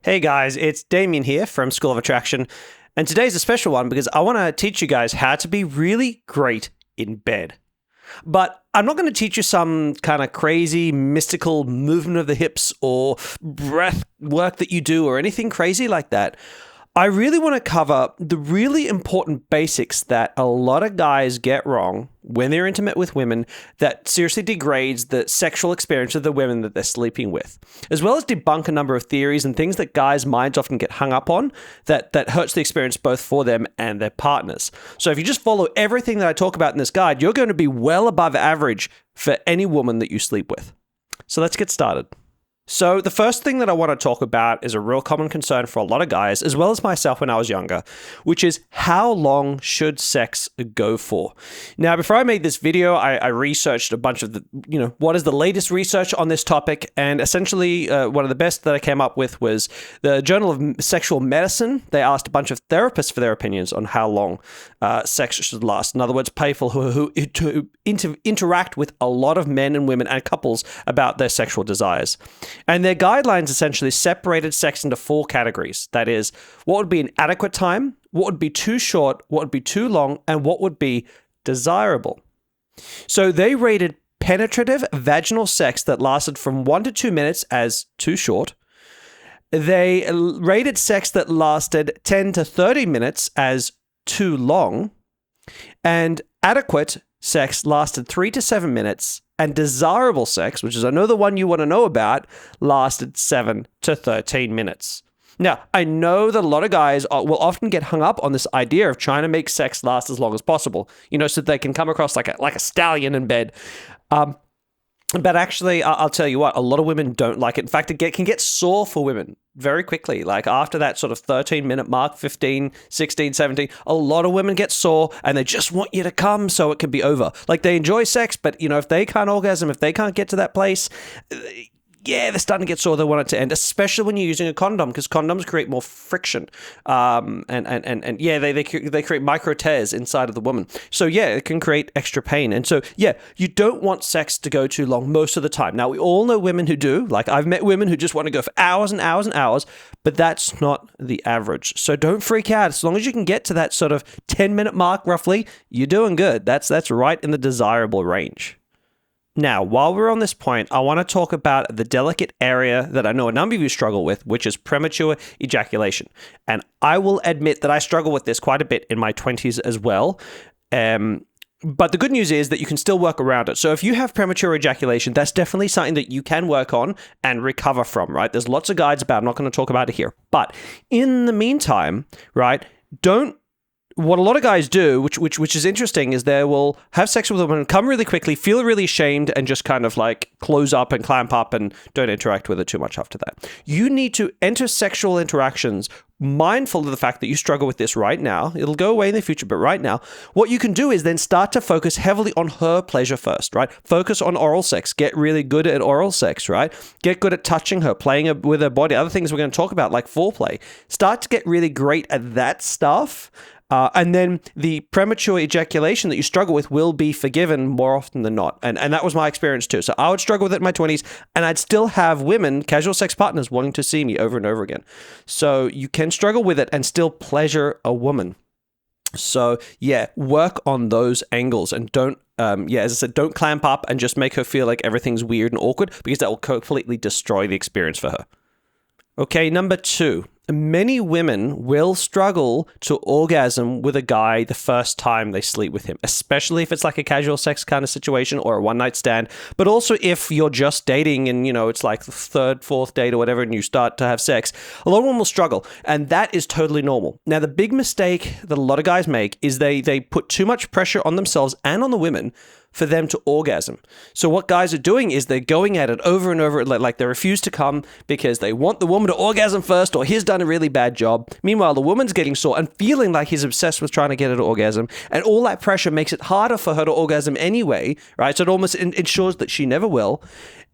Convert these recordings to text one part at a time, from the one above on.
Hey guys, it's Damien here from School of Attraction, and today's a special one because I want to teach you guys how to be really great in bed. But I'm not going to teach you some kind of crazy mystical movement of the hips or breath work that you do or anything crazy like that. I really want to cover the really important basics that a lot of guys get wrong when they're intimate with women that seriously degrades the sexual experience of the women that they're sleeping with, as well as debunk a number of theories and things that guys' minds often get hung up on that hurts the experience both for them and their partners. So if you just follow everything that I talk about in this guide, you're going to be well above average for any woman that you sleep with. So let's get started. So the first thing that I want to talk about is a real common concern for a lot of guys, as well as myself when I was younger, which is how long should sex go for? Now, before I made this video, I researched a bunch of the, what is the latest research on this topic, and essentially one of the best that I came up with was the Journal of Sexual Medicine. They asked a bunch of therapists for their opinions on how long sex should last. In other words, people who interact with a lot of men and women and couples about their sexual desires. And their guidelines essentially separated sex into four categories. That is, what would be an adequate time, what would be too short, what would be too long, and what would be desirable. So they rated penetrative vaginal sex that lasted from 1 to 2 minutes as too short. They rated sex that lasted 10 to 30 minutes as too long. And adequate sex lasted 3 to 7 minutes. And desirable sex, which is I know the one you want to know about, lasted 7 to 13 minutes. Now, I know that a lot of guys will often get hung up on this idea of trying to make sex last as long as possible, so they can come across like a stallion in bed. But actually, I'll tell you what, a lot of women don't like it. In fact, it can get sore for women very quickly. Like after that sort of 13-minute mark, 15, 16, 17, a lot of women get sore and they just want you to come so it can be over. Like they enjoy sex, but if they can't orgasm, if they can't get to that place, they're starting to get sore. They want it to end, especially when you're using a condom, because condoms create more friction. They create micro tears inside of the woman. So it can create extra pain. And so you don't want sex to go too long most of the time. Now we all know women who do. Like I've met women who just want to go for hours and hours and hours, but that's not the average. So don't freak out. As long as you can get to that sort of 10-minute mark roughly, you're doing good. That's right in the desirable range. Now, while we're on this point, I want to talk about the delicate area that I know a number of you struggle with, which is premature ejaculation. And I will admit that I struggle with this quite a bit in my 20s as well. But the good news is that you can still work around it. So if you have premature ejaculation, that's definitely something that you can work on and recover from, right? There's lots of guides about it. I'm not going to talk about it here. But in the meantime, right, what a lot of guys do, which is interesting, is they will have sex with a woman, come really quickly, feel really ashamed, and just kind of like close up and clamp up and don't interact with it too much after that. You need to enter sexual interactions mindful of the fact that you struggle with this right now. It'll go away in the future, but right now, what you can do is then start to focus heavily on her pleasure first, right? Focus on oral sex. Get really good at oral sex, right? Get good at touching her, playing with her body, other things we're going to talk about like foreplay. Start to get really great at that stuff. And then the premature ejaculation that you struggle with will be forgiven more often than not. And that was my experience too. So I would struggle with it in my 20s, and I'd still have women, casual sex partners, wanting to see me over and over again. So you can struggle with it and still pleasure a woman. So work on those angles and don't, as I said, don't clamp up and just make her feel like everything's weird and awkward, because that will completely destroy the experience for her. Okay, number 2. Many women will struggle to orgasm with a guy the first time they sleep with him, especially if it's like a casual sex kind of situation or a one-night stand, but also if you're just dating and, it's like the third, fourth date or whatever, and you start to have sex. A lot of women will struggle, and that is totally normal. Now, the big mistake that a lot of guys make is they put too much pressure on themselves and on the women for them to orgasm. So what guys are doing is they're going at it over and over, like they refuse to come because they want the woman to orgasm first, or he's done a really bad job. Meanwhile, the woman's getting sore and feeling like he's obsessed with trying to get her to orgasm, and all that pressure makes it harder for her to orgasm anyway, right? So it almost ensures that she never will.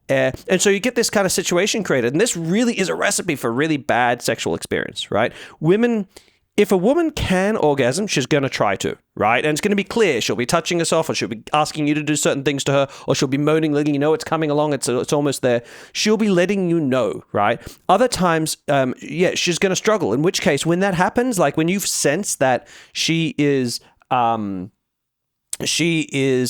And so you get this kind of situation created, and this really is a recipe for really bad sexual experience, right? Women if a woman can orgasm, she's going to try to, right? And it's going to be clear. She'll be touching herself, or she'll be asking you to do certain things to her, or she'll be moaning, letting you know it's coming along, it's almost there. She'll be letting you know, right? Other times, she's going to struggle, in which case, when that happens, like when you've sensed that she is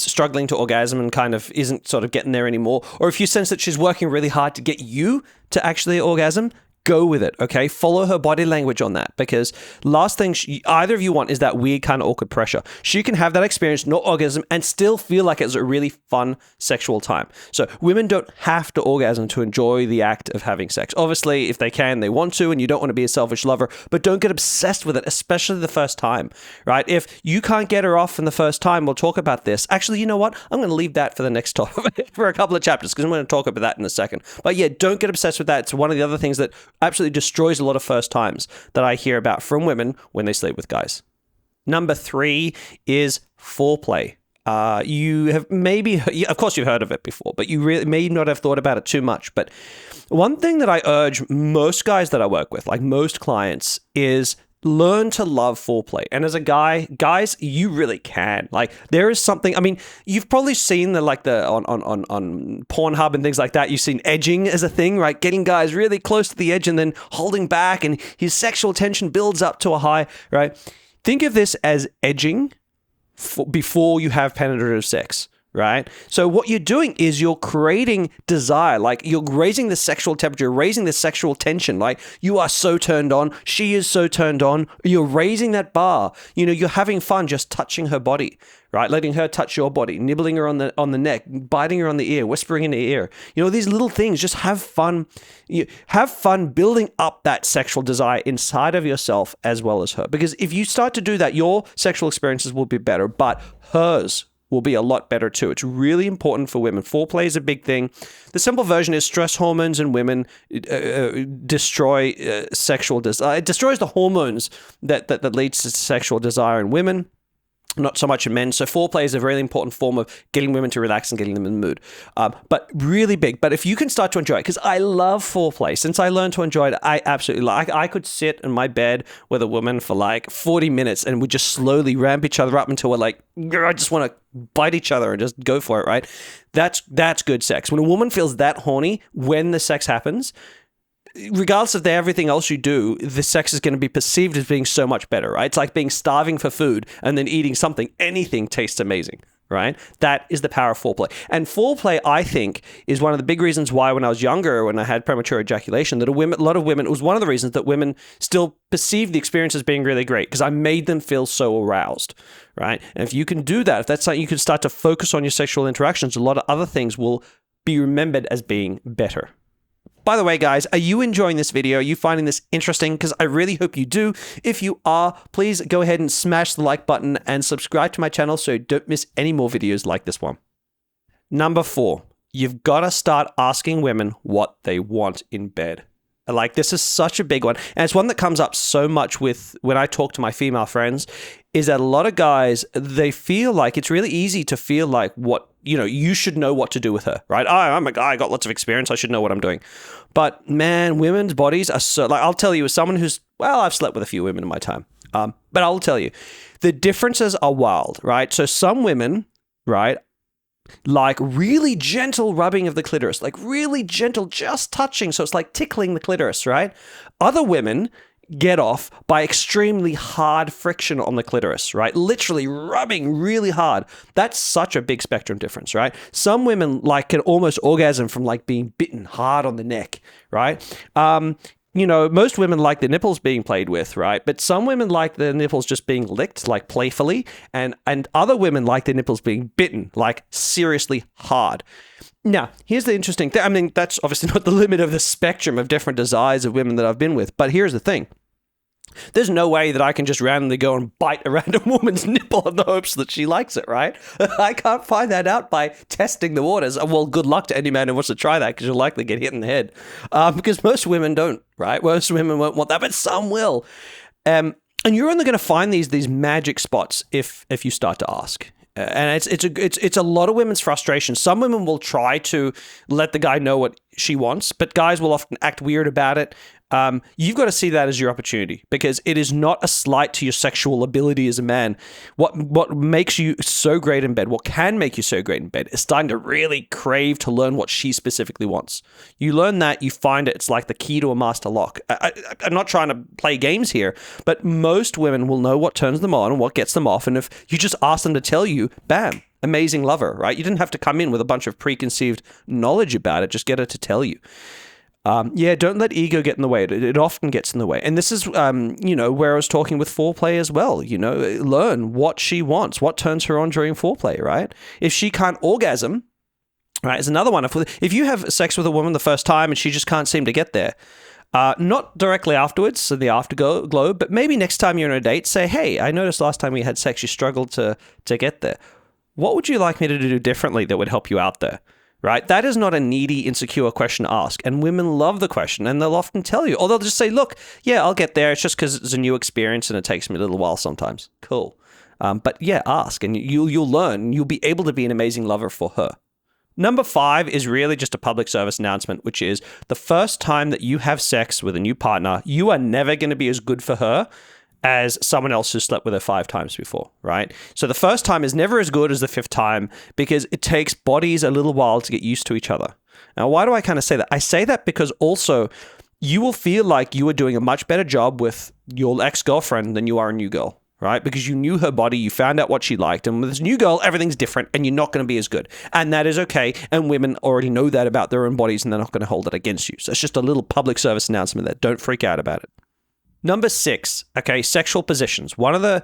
struggling to orgasm and kind of isn't sort of getting there anymore, or if you sense that she's working really hard to get you to actually orgasm, go with it, okay? Follow her body language on that, because last thing either of you want is that weird kind of awkward pressure. She can have that experience, no orgasm, and still feel like it's a really fun sexual time. So women don't have to orgasm to enjoy the act of having sex. Obviously, if they can, they want to, and you don't want to be a selfish lover, but don't get obsessed with it, especially the first time, right? If you can't get her off in the first time, we'll talk about this. Actually, you know what? I'm going to leave that for the next topic, for a couple of chapters, because I'm going to talk about that in a second. But yeah, don't get obsessed with that. It's one of the other things that absolutely destroys a lot of first times that I hear about from women when they sleep with guys. Number 3 is foreplay. You have of course you've heard of it before, but you really may not have thought about it too much. But one thing that I urge most guys that I work with, like most clients, is learn to love foreplay. And as a guy, guys, you really can. Like, there is something, I mean, you've probably seen on Pornhub and things like that, you've seen edging as a thing, right? Getting guys really close to the edge and then holding back, and his sexual tension builds up to a high, right? Think of this as edging before you have penetrative sex. Right? So what you're doing is you're creating desire, like you're raising the sexual temperature, raising the sexual tension. Like, you are so turned on, she is so turned on, you're raising that bar. You know, you're having fun just touching her body, right? Letting her touch your body, nibbling her on the neck, biting her on the ear, whispering in the ear. You know, these little things, just have fun. You have fun building up that sexual desire inside of yourself as well as her. Because if you start to do that, your sexual experiences will be better, but hers will be a lot better too. It's really important for women. Foreplay is a big thing. The simple version is stress hormones in women destroy sexual desire. It destroys the hormones that leads to sexual desire in women, not so much in men. So foreplay is a really important form of getting women to relax and getting them in the mood. But really big. But if you can start to enjoy it, because I love foreplay. Since I learned to enjoy it, I absolutely like. I could sit in my bed with a woman for like 40 minutes and we just slowly ramp each other up until we're like, I just want to bite each other and just go for it, right? That's good sex. When a woman feels that horny when the sex happens, regardless of everything else you do, the sex is going to be perceived as being so much better, right? It's like being starving for food and then eating something. Anything tastes amazing, right? That is the power of foreplay. And foreplay, I think, is one of the big reasons why when I was younger, when I had premature ejaculation, that a lot of women, it was one of the reasons that women still perceive the experience as being really great, because I made them feel so aroused, right? And if you can do that, if that's something you can start to focus on your sexual interactions, a lot of other things will be remembered as being better. By the way, guys, are you enjoying this video? Are you finding this interesting? Because I really hope you do. If you are, please go ahead and smash the like button and subscribe to my channel so you don't miss any more videos like this one. Number 4, you've got to start asking women what they want in bed. Like, this is such a big one. And it's one that comes up so much with when I talk to my female friends, is that a lot of guys, they feel like it's really easy to feel like you should know what to do with her, right? I'm a guy, I got lots of experience, I should know what I'm doing. But man, women's bodies are so, like, I'll tell you as someone who's, I've slept with a few women in my time. But I'll tell you, the differences are wild, right? So some women, right, like really gentle rubbing of the clitoris, like really gentle, just touching. So it's like tickling the clitoris, right? Other women get off by extremely hard friction on the clitoris, right? Literally rubbing really hard. That's such a big spectrum difference, right? Some women like can almost orgasm from like being bitten hard on the neck, right? Most women like the nipples being played with, right? But some women like the nipples just being licked, like playfully, and other women like the nipples being bitten, like seriously hard. Now, here's the interesting thing. I mean, that's obviously not the limit of the spectrum of different desires of women that I've been with, but here's the thing. There's no way that I can just randomly go and bite a random woman's nipple in the hopes that she likes it, right? I can't find that out by testing the waters. Well, good luck to any man who wants to try that, because you'll likely get hit in the head. Because most women don't, right? Most women won't want that, but some will. And you're only going to find these magic spots if you start to ask. And it's a lot of women's frustration. Some women will try to let the guy know what she wants, but guys will often act weird about it. you've got to see that as your opportunity, because it is not a slight to your sexual ability as a man. What makes you so great in bed, what can make you so great in bed, is starting to really crave to learn what she specifically wants. You learn that, you find it, it's like the key to a master lock. I'm not trying to play games here, but most women will know what turns them on and what gets them off, and if you just ask them to tell you, bam, amazing lover, right? You didn't have to come in with a bunch of preconceived knowledge about it, just get her to tell you. Don't let ego get in the way. It often gets in the way. And this is, where I was talking with foreplay as well. Learn what she wants, what turns her on during foreplay, right? If she can't orgasm, right, is another one. If you have sex with a woman the first time and she just can't seem to get there, not directly afterwards, so the afterglow, but maybe next time you're on a date, say, hey, I noticed last time we had sex, you struggled to get there. What would you like me to do differently that would help you out there? Right? That is not a needy, insecure question to ask. And women love the question, and they'll often tell you, or they'll just say, look, yeah, I'll get there. It's just because it's a new experience and it takes me a little while sometimes. Cool. But yeah, ask, and you'll learn. You'll be able to be an amazing lover for her. Number 5 is really just a public service announcement, which is the first time that you have sex with a new partner, you are never going to be as good for her as someone else who slept with her 5 times before, right? So the first time is never as good as the 5th time, because it takes bodies a little while to get used to each other. Now, why do I kind of say that? I say that because also you will feel like you are doing a much better job with your ex-girlfriend than you are a new girl, right? Because you knew her body, you found out what she liked, and with this new girl, everything's different, and you're not going to be as good. And that is okay, and women already know that about their own bodies, and they're not going to hold it against you. So it's just a little public service announcement there. Don't freak out about it. Number 6, okay, sexual positions. One of the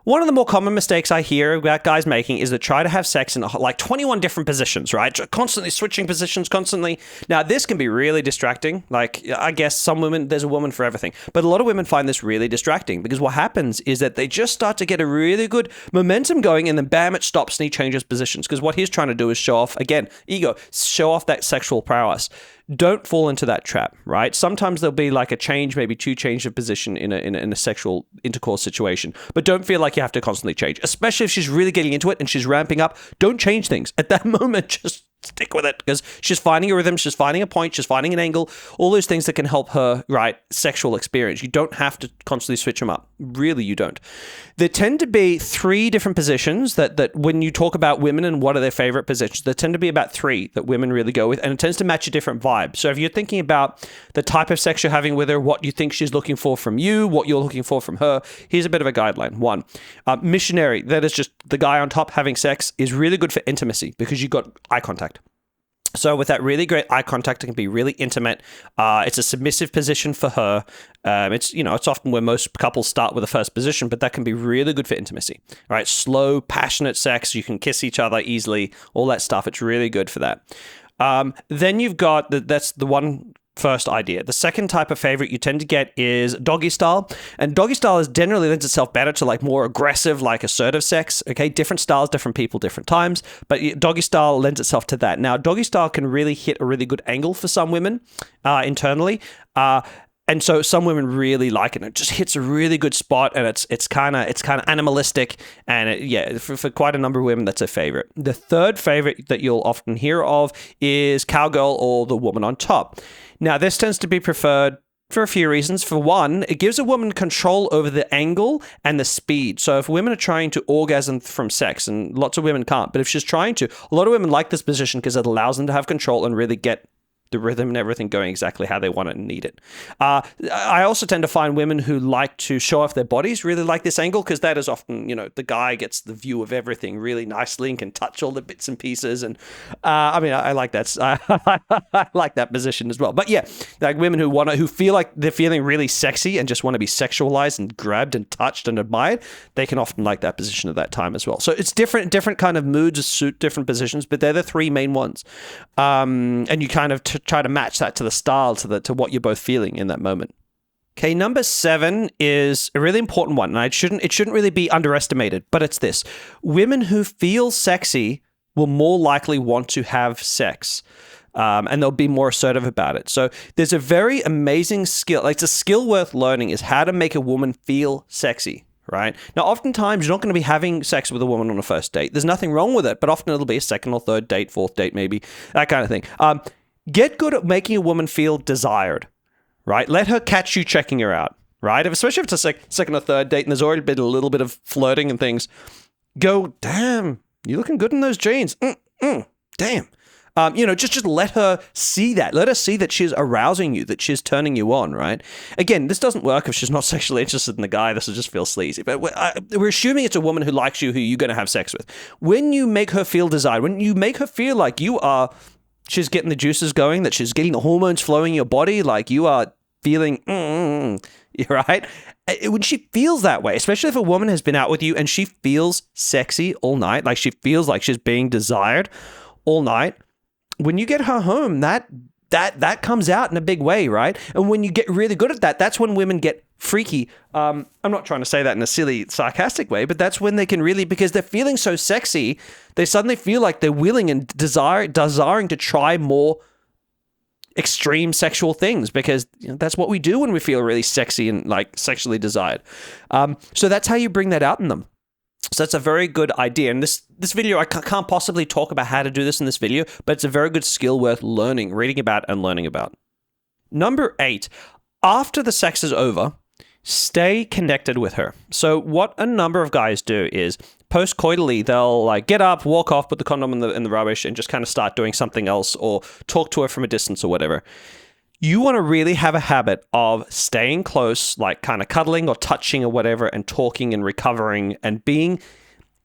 more common mistakes I hear about guys making is they try to have sex in like 21 different positions, right? Constantly switching positions, constantly. Now, this can be really distracting. Like, I guess some women, there's a woman for everything. But a lot of women find this really distracting, because what happens is that they just start to get a really good momentum going, and then bam, it stops and he changes positions. Because what he's trying to do is show off, again, ego, show off that sexual prowess. Don't fall into that trap, right? Sometimes there'll be like a change, maybe 2 change of position in a sexual intercourse situation, but don't feel like you have to constantly change, especially if she's really getting into it and she's ramping up. Don't change things at that moment. Just stick with it, because she's finding a rhythm, she's finding a point, she's finding an angle, all those things that can help her, right, sexual experience. You don't have to constantly switch them up. Really, you don't. There tend to be 3 different positions that when you talk about women and what are their favorite positions, there tend to be about 3 that women really go with, and it tends to match a different vibe. So if you're thinking about the type of sex you're having with her, what you think she's looking for from you, what you're looking for from her, here's a bit of a guideline. 1, missionary, that is just the guy on top having sex, is really good for intimacy because you've got eye contact. So with that really great eye contact, it can be really intimate. It's a submissive position for her. It's often where most couples start with the first position, but that can be really good for intimacy, right? Slow, passionate sex. You can kiss each other easily, all that stuff. It's really good for that. Then you've got, that's the one first idea. The second type of favorite you tend to get is doggy style. And doggy style is generally lends itself better to like more aggressive, like assertive sex. Okay, different styles, different people, different times. But doggy style lends itself to that. Now, doggy style can really hit a really good angle for some women internally. And so some women really like it. It just hits a really good spot, and it's kind of animalistic, and for quite a number of women, that's a favorite. The third favorite that you'll often hear of is cowgirl or the woman on top. Now, this tends to be preferred for a few reasons. For one, it gives a woman control over the angle and the speed. So if women are trying to orgasm from sex, and lots of women can't, but if she's trying to, a lot of women like this position because it allows them to have control and really get the rhythm and everything going exactly how they want it and need it. I also tend to find women who like to show off their bodies really like this angle, because that is often, the guy gets the view of everything really nicely and can touch all the bits and pieces. And I like that. I like that position as well. But yeah, like women who feel like they're feeling really sexy and just want to be sexualized and grabbed and touched and admired, they can often like that position at that time as well. So it's different kind of moods suit different positions, but they're the 3 main ones. And you kind of try to match that to the style, to what you're both feeling in that moment. Okay, number 7 is a really important one, and it shouldn't really be underestimated, but it's this. Women who feel sexy will more likely want to have sex. And they'll be more assertive about it. So there's a very amazing skill. Like, it's a skill worth learning, is how to make a woman feel sexy. Right? Now, oftentimes, you're not going to be having sex with a woman on a first date. There's nothing wrong with it, but often it'll be a second or third date, fourth date maybe, that kind of thing. Get good at making a woman feel desired, right? Let her catch you checking her out, right? Especially if it's a second or third date and there's already been a little bit of flirting and things. Go, damn, you looking good in those jeans. Damn. Just let her see that. Let her see that she's arousing you, that she's turning you on, right? Again, this doesn't work if she's not sexually interested in the guy. This will just feel sleazy. But we're assuming it's a woman who likes you, who you're going to have sex with. When you make her feel desired, when you make her feel like she's getting the juices going, that she's getting the hormones flowing in your body, like you are feeling, right? When she feels that way, especially if a woman has been out with you and she feels sexy all night, like she feels like she's being desired all night, when you get her home, that comes out in a big way, right? And when you get really good at that, that's when women get freaky. I'm not trying to say that in a silly, sarcastic way, but that's when they can really, because they're feeling so sexy, they suddenly feel like they're willing and desiring to try more extreme sexual things, because that's what we do when we feel really sexy and like sexually desired. So that's how you bring that out in them. So that's a very good idea. And this video, I can't possibly talk about how to do this in this video, but it's a very good skill worth reading about and learning about. Number 8, after the sex is over, stay connected with her. So what a number of guys do is post-coitally, they'll like get up, walk off, put the condom in the rubbish and just kind of start doing something else or talk to her from a distance or whatever. You want to really have a habit of staying close, like kind of cuddling or touching or whatever, and talking and recovering and being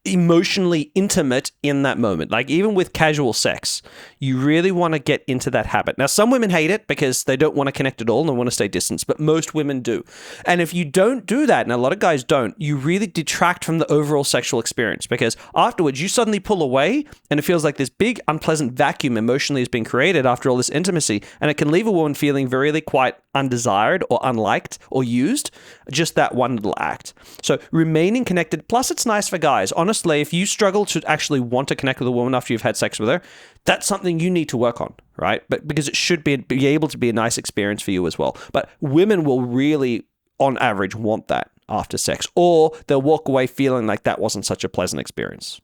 emotionally intimate in that moment. Like even with casual sex, you really want to get into that habit. Now, some women hate it because they don't want to connect at all and they want to stay distant, but most women do. And if you don't do that, and a lot of guys don't, you really detract from the overall sexual experience, because afterwards you suddenly pull away and it feels like this big unpleasant vacuum emotionally has been created after all this intimacy, and it can leave a woman feeling really quite undesired or unliked or used, just that one little act. So remaining connected, plus it's nice for guys. Honestly, if you struggle to actually want to connect with a woman after you've had sex with her, that's something you need to work on, right? But because it should be able to be a nice experience for you as well. But women will really, on average, want that after sex, or they'll walk away feeling like that wasn't such a pleasant experience.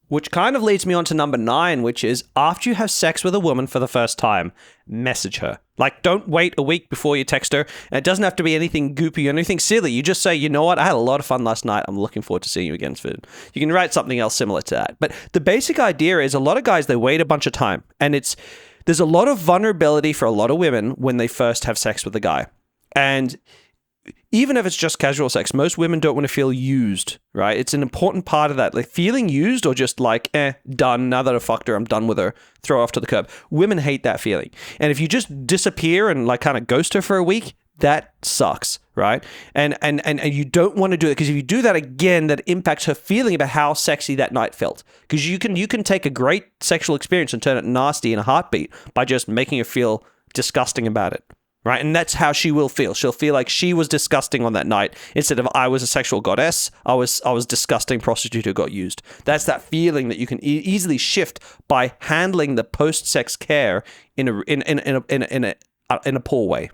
Which kind of leads me on to number 9, which is after you have sex with a woman for the first time, message her. Like, don't wait a week before you text her. And it doesn't have to be anything goopy or anything silly. You just say, you know what? I had a lot of fun last night. I'm looking forward to seeing you again soon. You can write something else similar to that. But the basic idea is a lot of guys, they wait a bunch of time. And there's a lot of vulnerability for a lot of women when they first have sex with a guy. And even if it's just casual sex, most women don't want to feel used, right? It's an important part of that. Like feeling used or just like, done. Now that I fucked her, I'm done with her. Throw her off to the curb. Women hate that feeling. And if you just disappear and like kind of ghost her for a week, that sucks, right? And you don't want to do it, because if you do that again, that impacts her feeling about how sexy that night felt. Because you can take a great sexual experience and turn it nasty in a heartbeat by just making her feel disgusting about it. Right? And that's how she will feel. She'll feel like she was disgusting on that night instead of I was a sexual goddess. I was disgusting prostitute who got used. That's that feeling that you can easily shift by handling the post-sex care in a poor way.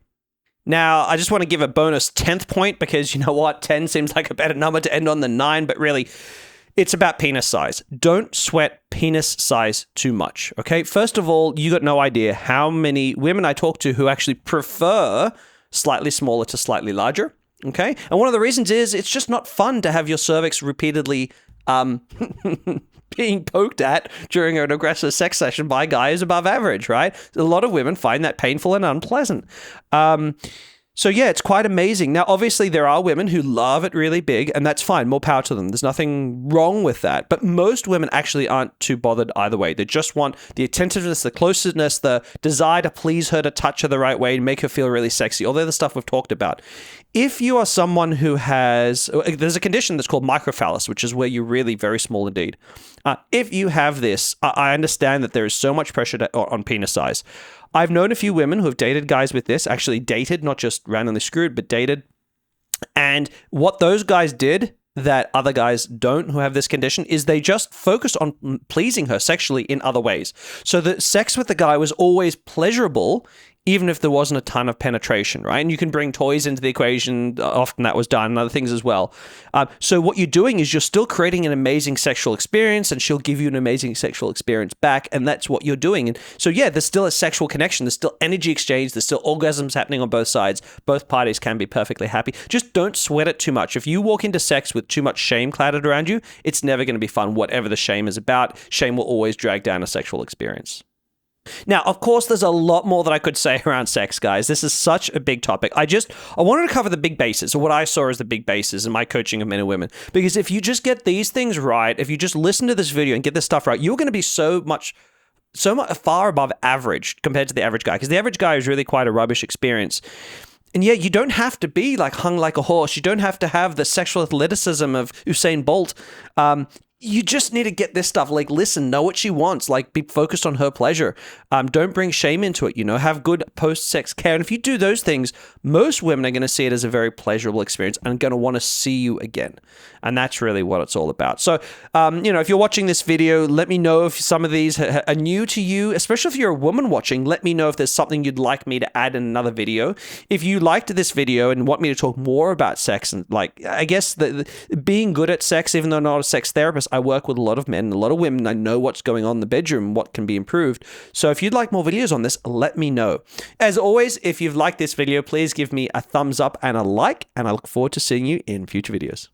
Now, I just want to give a bonus 10th point, because you know what? 10 seems like a better number to end on than 9, but really, it's about penis size. Don't sweat penis size too much, okay? First of all, you got no idea how many women I talk to who actually prefer slightly smaller to slightly larger, okay? And one of the reasons is it's just not fun to have your cervix repeatedly being poked at during an aggressive sex session by guys above average, right? A lot of women find that painful and unpleasant. So yeah, it's quite amazing. Now, obviously, there are women who love it really big, and that's fine. More power to them. There's nothing wrong with that. But most women actually aren't too bothered either way. They just want the attentiveness, the closeness, the desire to please her, to touch her the right way, and make her feel really sexy. All the other stuff we've talked about. If you are someone who there's a condition that's called microphallus, which is where you're really very small indeed. If you have this, I understand that there is so much pressure on penis size. I've known a few women who have dated guys with this, actually dated, not just randomly screwed, but dated. And what those guys did that other guys don't who have this condition is they just focused on pleasing her sexually in other ways. So the sex with the guy was always pleasurable even if there wasn't a ton of penetration, right? And you can bring toys into the equation. Often that was done, and other things as well. So what you're doing is you're still creating an amazing sexual experience, and she'll give you an amazing sexual experience back, and that's what you're doing. And so yeah, there's still a sexual connection. There's still energy exchange. There's still orgasms happening on both sides. Both parties can be perfectly happy. Just don't sweat it too much. If you walk into sex with too much shame clouded around you, it's never going to be fun, whatever the shame is about. Shame will always drag down a sexual experience. Now, of course, there's a lot more that I could say around sex, guys. This is such a big topic. I wanted to cover the big bases, or what I saw as the big bases in my coaching of men and women. Because if you just get these things right, if you just listen to this video and get this stuff right, you're going to be so much far above average compared to the average guy. Because the average guy is really quite a rubbish experience. And yeah, you don't have to be like hung like a horse. You don't have to have the sexual athleticism of Usain Bolt. You just need to get this stuff. Like, listen, know what she wants. Like, be focused on her pleasure. Don't bring shame into it. Have good post-sex care. And if you do those things, most women are going to see it as a very pleasurable experience and going to want to see you again. And that's really what it's all about. So, if you're watching this video, let me know if some of these are new to you, especially if you're a woman watching. Let me know if there's something you'd like me to add in another video. If you liked this video and want me to talk more about sex, and I guess being good at sex, even though I'm not a sex therapist, I work with a lot of men and a lot of women. I know what's going on in the bedroom, what can be improved. So if you'd like more videos on this, let me know. As always, if you've liked this video, please give me a thumbs up and a like, and I look forward to seeing you in future videos.